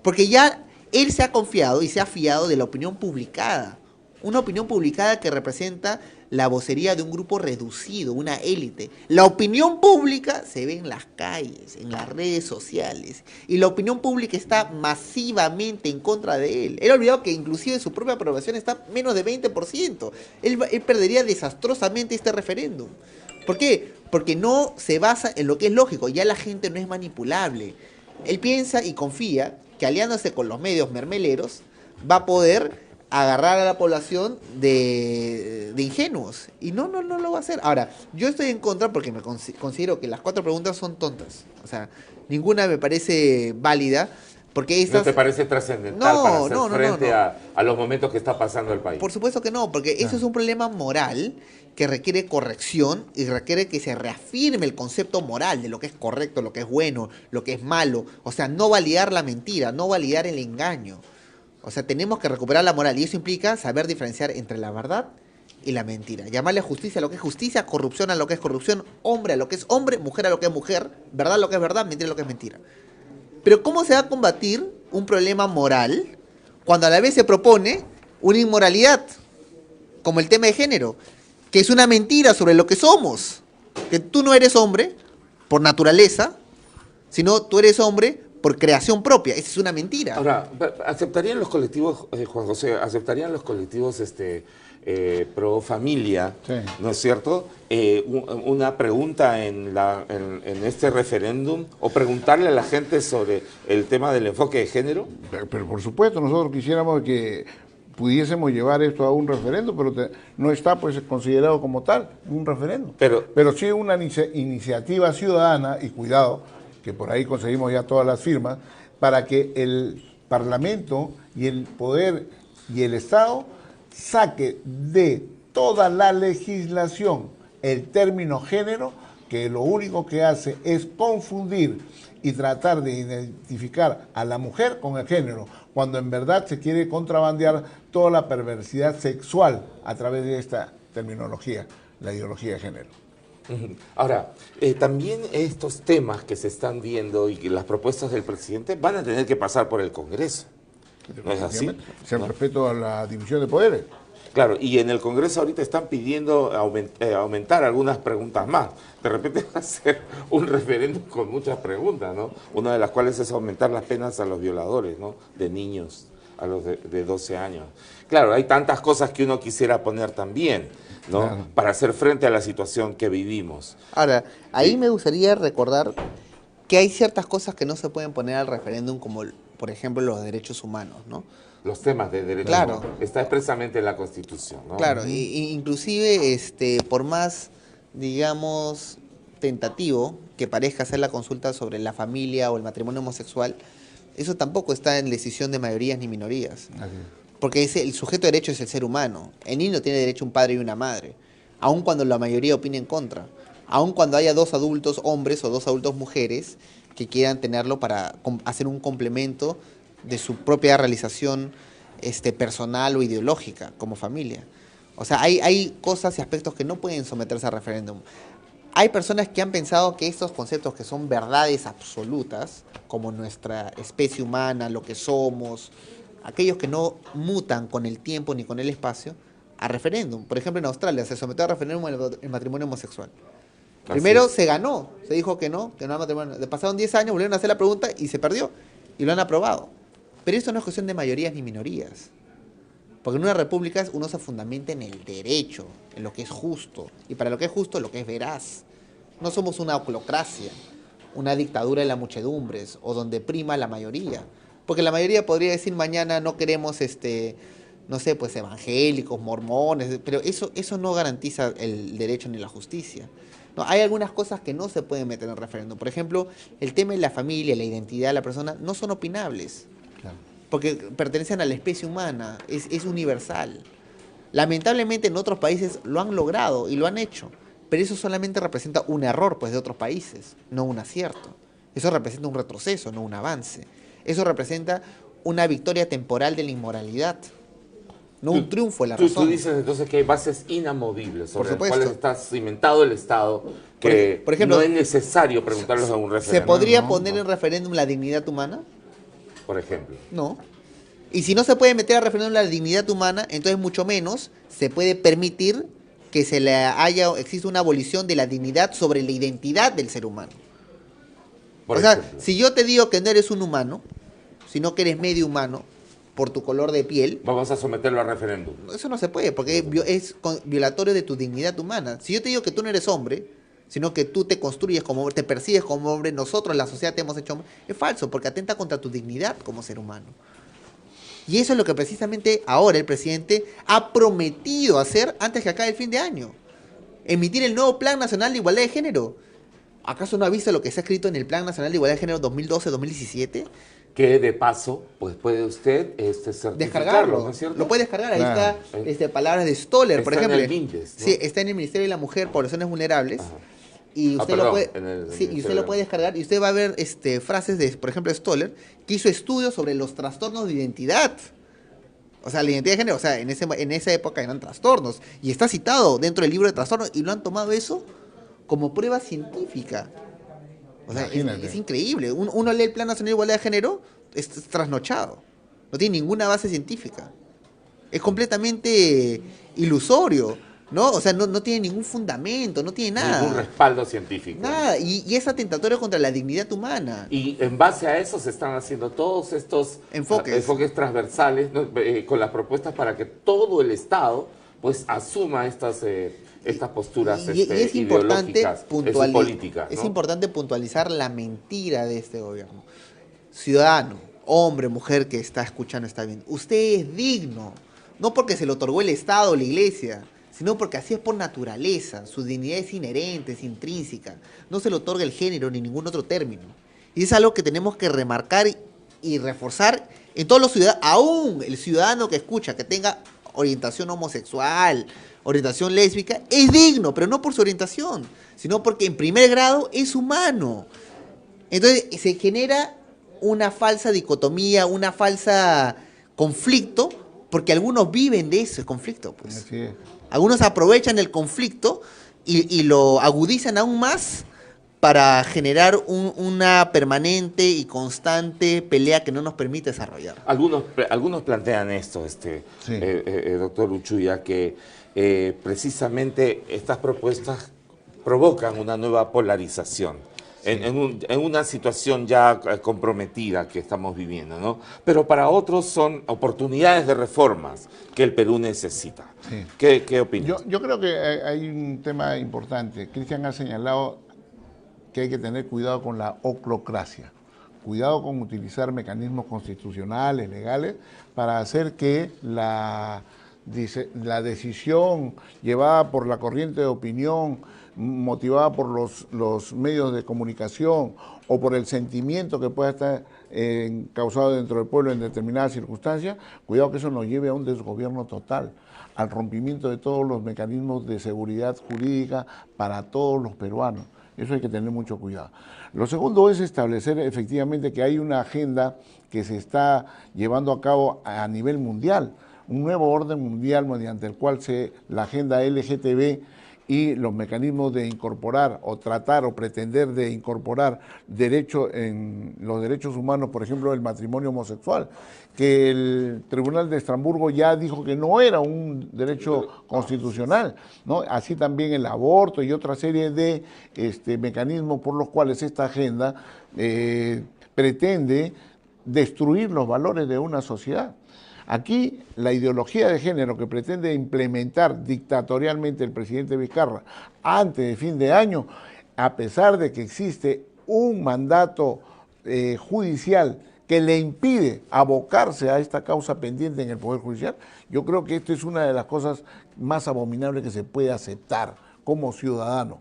Porque ya él se ha confiado y se ha fiado de la opinión publicada una opinión publicada que representa la vocería de un grupo reducido, una élite. La opinión pública se ve en las calles, en las redes sociales, y la opinión pública está masivamente en contra de él. Él ha olvidado que inclusive su propia aprobación está menos de 20%. Él perdería desastrosamente este referéndum. ¿Por qué? Porque no se basa en lo que es lógico, ya la gente no es manipulable. Él piensa y confía que aliándose con los medios mermeleros va a poder agarrar a la población de ingenuos. Y no lo va a hacer. Ahora, yo estoy en contra porque considero que las 4 preguntas son tontas. O sea, ninguna me parece válida. Porque estas... ¿No te parece trascendental para hacer frente a los momentos que está pasando el país? Por supuesto que no, porque eso es un problema moral que requiere corrección y requiere que se reafirme el concepto moral de lo que es correcto, lo que es bueno, lo que es malo. O sea, no validar la mentira, no validar el engaño. O sea, tenemos que recuperar la moral y eso implica saber diferenciar entre la verdad y la mentira. Llamarle justicia a lo que es justicia, corrupción a lo que es corrupción, hombre a lo que es hombre, mujer a lo que es mujer, verdad a lo que es verdad, mentira a lo que es mentira. Pero ¿cómo se va a combatir un problema moral cuando a la vez se propone una inmoralidad, como el tema de género, que es una mentira sobre lo que somos? Que tú no eres hombre por naturaleza, sino tú eres hombre por creación propia. Esa es una mentira. Ahora, ¿aceptarían los colectivos, Juan José, aceptarían los colectivos pro familia, sí, ¿no es cierto? Una pregunta en este referéndum o preguntarle a la gente sobre el tema del enfoque de género? Pero por supuesto, nosotros quisiéramos que pudiésemos llevar esto a un referéndum, pero no está pues considerado como tal un referéndum. Pero sí una iniciativa ciudadana, y cuidado, que por ahí conseguimos ya todas las firmas, para que el Parlamento y el Poder y el Estado saque de toda la legislación el término género, que lo único que hace es confundir y tratar de identificar a la mujer con el género, cuando en verdad se quiere contrabandear toda la perversidad sexual a través de esta terminología, la ideología de género. Ahora, también estos temas que se están viendo y que las propuestas del presidente van a tener que pasar por el Congreso. ¿No es así? Se respeto a la división de poderes. Claro, y en el Congreso ahorita están pidiendo aumentar algunas preguntas más. De repente va a ser un referéndum con muchas preguntas, ¿no? Una de las cuales es aumentar las penas a los violadores, ¿no? De niños a los de 12 años. Claro, hay tantas cosas que uno quisiera poner también, ¿no? Claro. Para hacer frente a la situación que vivimos. Ahora, ahí me gustaría recordar que hay ciertas cosas que no se pueden poner al referéndum, como por ejemplo los derechos humanos, ¿no? Los temas de derechos claro. humanos. Está expresamente en la Constitución, ¿no? Claro, inclusive por más, digamos, tentativo que parezca hacer la consulta sobre la familia o el matrimonio homosexual, eso tampoco está en decisión de mayorías ni minorías. Porque el sujeto de derecho es el ser humano. El niño tiene derecho a un padre y una madre, aun cuando la mayoría opine en contra. Aun cuando haya 2 adultos hombres o 2 adultos mujeres que quieran tenerlo para hacer un complemento de su propia realización personal o ideológica como familia. O sea, hay cosas y aspectos que no pueden someterse a referéndum. Hay personas que han pensado que estos conceptos que son verdades absolutas, como nuestra especie humana, lo que somos, aquellos que no mutan con el tiempo ni con el espacio, a referéndum. Por ejemplo, en Australia se sometió a referéndum el matrimonio homosexual. Primero se ganó, se dijo que no hay matrimonio. Pasaron 10 años, volvieron a hacer la pregunta y se perdió. Y lo han aprobado. Pero esto no es cuestión de mayorías ni minorías. Porque en una república uno se fundamenta en el derecho, en lo que es justo. Y para lo que es justo, lo que es veraz. No somos una oclocracia, una dictadura de las muchedumbres, o donde prima la mayoría. Porque la mayoría podría decir mañana no queremos, no sé, pues evangélicos, mormones, pero eso no garantiza el derecho ni la justicia. No, hay algunas cosas que no se pueden meter en referéndum. Por ejemplo, el tema de la familia, la identidad de la persona, no son opinables. Claro. Porque pertenecen a la especie humana, es universal. Lamentablemente en otros países lo han logrado y lo han hecho, pero eso solamente representa un error pues, de otros países, no un acierto. Eso representa un retroceso, no un avance. Eso representa una victoria temporal de la inmoralidad, no un triunfo de la razón. Tú dices entonces que hay bases inamovibles sobre las cuales está cimentado el Estado, que por ejemplo, no es necesario preguntarlos a un referéndum. ¿Se podría poner en referéndum la dignidad humana? Por ejemplo. No. Y si no se puede meter a referéndum la dignidad humana, entonces mucho menos se puede permitir que exista una abolición de la dignidad sobre la identidad del ser humano. Por O sea, ejemplo. si yo te digo que no eres un humano, sino que eres medio humano por tu color de piel, Vamos a someterlo a referéndum. eso no se puede, porque es violatorio de tu dignidad humana. Si yo te digo que tú no eres hombre, sino que tú te construyes como hombre, te percibes como hombre, nosotros, la sociedad, te hemos hecho hombre, es falso, porque atenta contra tu dignidad como ser humano. Y eso es lo que precisamente ahora el presidente ha prometido hacer antes que acabe el fin de año. Emitir el nuevo Plan Nacional de Igualdad de Género. ¿Acaso no ha visto lo que está escrito en el Plan Nacional de Igualdad de Género 2012-2017? Que de paso, pues puede usted certificarlo, Descargarlo, ¿no es cierto? lo puede descargar, ahí Claro. está palabras de Stoller, por Está en ejemplo. el MINDES, ¿no? Sí, está en el Ministerio de la Mujer, Poblaciones Vulnerables. Ajá. Y usted perdón, lo puede, en el sí, y Ministerio usted de lo la puede descargar y usted va a ver frases de, por ejemplo, Stoller, que hizo estudios sobre los trastornos de identidad. O sea, la identidad de género, o sea, en esa época eran trastornos. Y está citado dentro del libro de trastornos y lo han tomado eso como prueba científica. O sea, Imagínate. es increíble. Uno lee el Plan Nacional de Igualdad de Género, es trasnochado. No tiene ninguna base científica. Es completamente ilusorio, ¿no? O sea, no tiene ningún fundamento, no tiene nada. Ningún respaldo científico. Nada, y es atentatorio contra la dignidad humana. Y en base a eso se están haciendo todos estos Enfoques. transversales, ¿no? Con las propuestas para que todo el Estado pues asuma estas posturas Y es importante ideológicas, políticas, es ¿no? importante puntualizar la mentira de este gobierno. Ciudadano, hombre, mujer que está escuchando, está viendo. Usted es digno, no porque se lo otorgó el Estado o la Iglesia, sino porque así es por naturaleza. Su dignidad es inherente, es intrínseca. No se le otorga el género ni ningún otro término. Y es algo que tenemos que remarcar y reforzar en todos los ciudadanos, aún el ciudadano que escucha, que tenga orientación homosexual, orientación lésbica, es digno, pero no por su orientación, sino porque en primer grado es humano. Entonces se genera una falsa dicotomía, una falsa conflicto, porque algunos viven de ese conflicto, pues. Así es. Algunos aprovechan el conflicto y lo agudizan aún más para generar una permanente y constante pelea que no nos permite desarrollar. Algunos plantean esto, Sí. doctor Uchuya, que precisamente estas propuestas provocan una nueva polarización. Sí. En una situación ya comprometida que estamos viviendo, ¿no? Pero para otros son oportunidades de reformas que el Perú necesita. Sí. ¿Qué opinas? Yo creo que hay un tema importante. Cristian ha señalado que hay que tener cuidado con la oclocracia, cuidado con utilizar mecanismos constitucionales, legales, para hacer que la decisión llevada por la corriente de opinión, motivada por los medios de comunicación o por el sentimiento que pueda estar causado dentro del pueblo en determinadas circunstancias, cuidado que eso nos lleve a un desgobierno total, al rompimiento de todos los mecanismos de seguridad jurídica para todos los peruanos. Eso hay que tener mucho cuidado. Lo segundo es establecer efectivamente que hay una agenda que se está llevando a cabo a nivel mundial, un nuevo orden mundial mediante el cual la agenda LGTB y los mecanismos de incorporar o tratar o pretender de incorporar en los derechos humanos, por ejemplo, el matrimonio homosexual, que el Tribunal de Estrasburgo ya dijo que no era un derecho constitucional, ¿no? Así también el aborto y otra serie de mecanismos por los cuales esta agenda pretende destruir los valores de una sociedad. Aquí la ideología de género que pretende implementar dictatorialmente el presidente Vizcarra antes de fin de año, a pesar de que existe un mandato judicial que le impide abocarse a esta causa pendiente en el Poder Judicial, yo creo que esto es una de las cosas más abominables que se puede aceptar como ciudadano.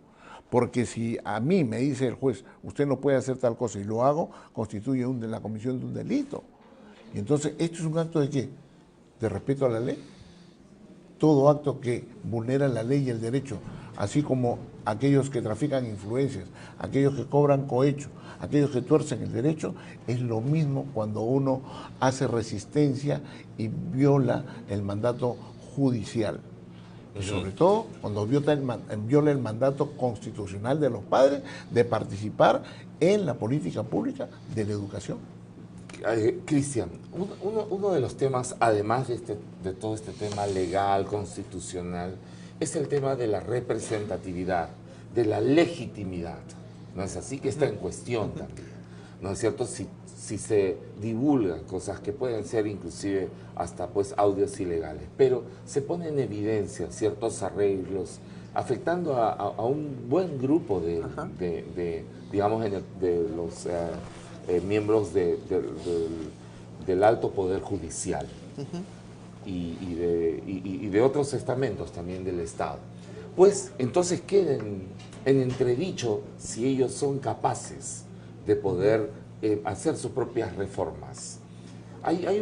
Porque si a mí me dice el juez, usted no puede hacer tal cosa y lo hago, constituye la comisión de un delito. Y entonces, ¿esto es un acto de qué? ¿De respeto a la ley? Todo acto que vulnera la ley y el derecho, así como aquellos que trafican influencias, aquellos que cobran cohecho, aquellos que tuercen el derecho, es lo mismo cuando uno hace resistencia y viola el mandato judicial. Y sobre todo cuando viola el mandato constitucional de los padres de participar en la política pública de la educación. Cristian, uno de los temas, además de todo este tema legal, constitucional, es el tema de la representatividad, de la legitimidad. ¿No es así? Que está en cuestión también. ¿No es cierto? Si se divulgan cosas que pueden ser inclusive hasta pues audios ilegales, pero se pone en evidencia ciertos arreglos afectando a un buen grupo de digamos, de los miembros del alto poder judicial y de otros estamentos también del Estado. Pues entonces queda en entredicho si ellos son capaces de poder hacer sus propias reformas. Hay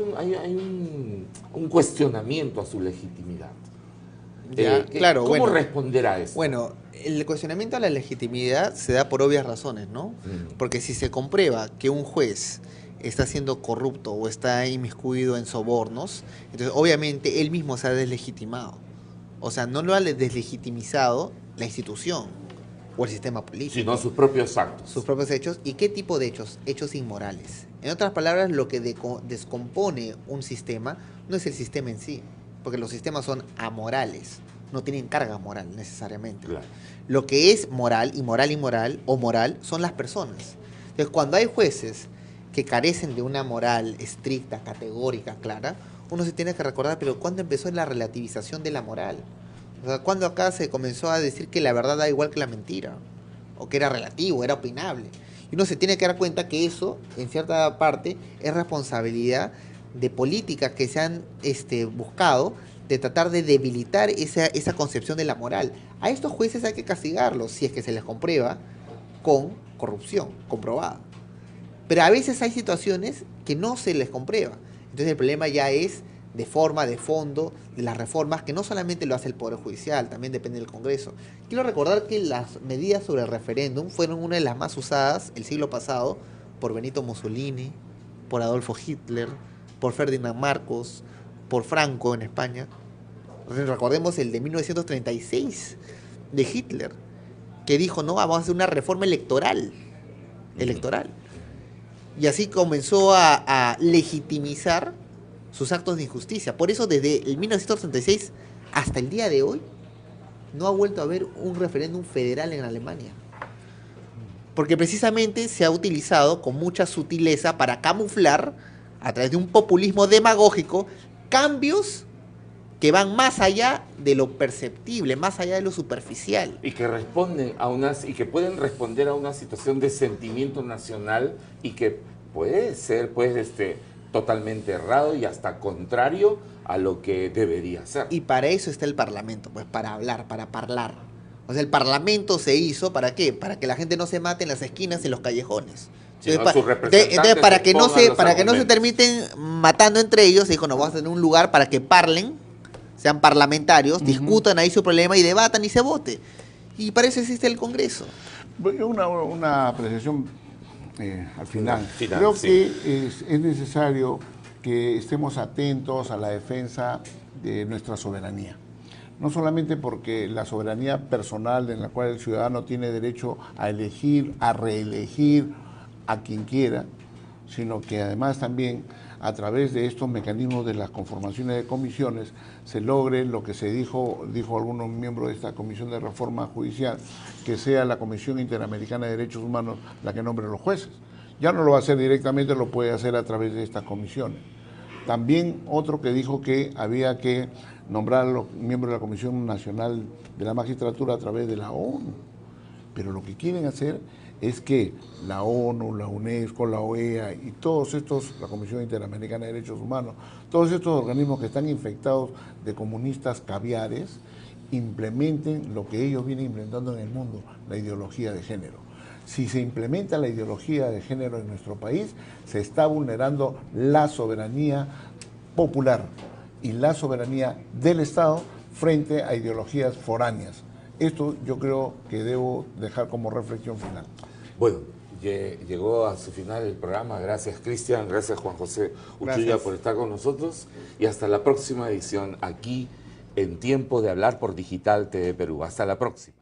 un cuestionamiento a su legitimidad. Claro, ¿Cómo bueno, responder a eso? Bueno, el cuestionamiento a la legitimidad se da por obvias razones, ¿no? Porque si se comprueba que un juez está siendo corrupto o está inmiscuido en sobornos, entonces obviamente él mismo se ha deslegitimado. O sea, no lo ha deslegitimizado la institución o el sistema político. Sino sus propios actos. Sus propios hechos. ¿Y qué tipo de hechos? Hechos inmorales. En otras palabras, lo que descompone un sistema no es el sistema en sí, porque los sistemas son amorales, no tienen carga moral necesariamente. Claro. Lo que es moral, inmoral o moral, son las personas. Entonces, cuando hay jueces que carecen de una moral estricta, categórica, clara, uno se tiene que recordar, pero ¿cuándo empezó la relativización de la moral? O sea, ¿cuándo acá se comenzó a decir que la verdad da igual que la mentira? O que era relativo, era opinable. Y uno se tiene que dar cuenta que eso, en cierta parte, es responsabilidad de políticas que se han buscado de tratar de debilitar esa concepción de la moral. A estos jueces hay que castigarlos si es que se les comprueba con corrupción comprobada. Pero a veces hay situaciones que no se les comprueba. Entonces el problema ya es de forma, de fondo, de las reformas, que no solamente lo hace el Poder Judicial, también depende del Congreso. Quiero recordar que las medidas sobre el referéndum fueron una de las más usadas el siglo pasado por Benito Mussolini, por Adolfo Hitler, por Ferdinand Marcos, por Franco en España. Recordemos el de 1936 de Hitler, que dijo, no, vamos a hacer una reforma electoral. Y así comenzó a legitimizar sus actos de injusticia. Por eso desde el 1936 hasta el día de hoy no ha vuelto a haber un referéndum federal en Alemania. Porque precisamente se ha utilizado con mucha sutileza para camuflar, a través de un populismo demagógico, cambios que van más allá de lo perceptible, más allá de lo superficial. Y que responden y que pueden responder a una situación de sentimiento nacional y que puede ser pues totalmente errado y hasta contrario a lo que debería ser. Y para eso está el Parlamento, pues para hablar, para parlar. O sea, el Parlamento se hizo ¿para qué? Para que la gente no se mate en las esquinas, en los callejones. Entonces, para que no se terminen matando entre ellos, se dijo, no, vamos a tener un lugar para que parlen, sean parlamentarios, discutan ahí su problema y debatan y se vote. Y para eso existe el Congreso. Una apreciación al final. Creo que es necesario que estemos atentos a la defensa de nuestra soberanía. No solamente porque la soberanía personal en la cual el ciudadano tiene derecho a elegir, a reelegir a quien quiera, sino que además también a través de estos mecanismos de las conformaciones de comisiones se logre lo que se dijo algunos miembros de esta Comisión de Reforma Judicial, que sea la Comisión Interamericana de Derechos Humanos la que nombre a los jueces. Ya no lo va a hacer directamente, lo puede hacer a través de estas comisiones. También otro que dijo que había que nombrar a los miembros de la Comisión Nacional de la Magistratura a través de la ONU. Pero lo que quieren hacer es que la ONU, la UNESCO, la OEA y todos estos, la Comisión Interamericana de Derechos Humanos, todos estos organismos que están infectados de comunistas caviares, implementen lo que ellos vienen implementando en el mundo, la ideología de género. Si se implementa la ideología de género en nuestro país, se está vulnerando la soberanía popular y la soberanía del Estado frente a ideologías foráneas. Esto yo creo que debo dejar como reflexión final. Bueno, llegó a su final el programa. Gracias, Cristian. Gracias, Juan José Uchuya, por estar con nosotros. Y hasta la próxima edición aquí en Tiempo de Hablar por Digital TV Perú. Hasta la próxima.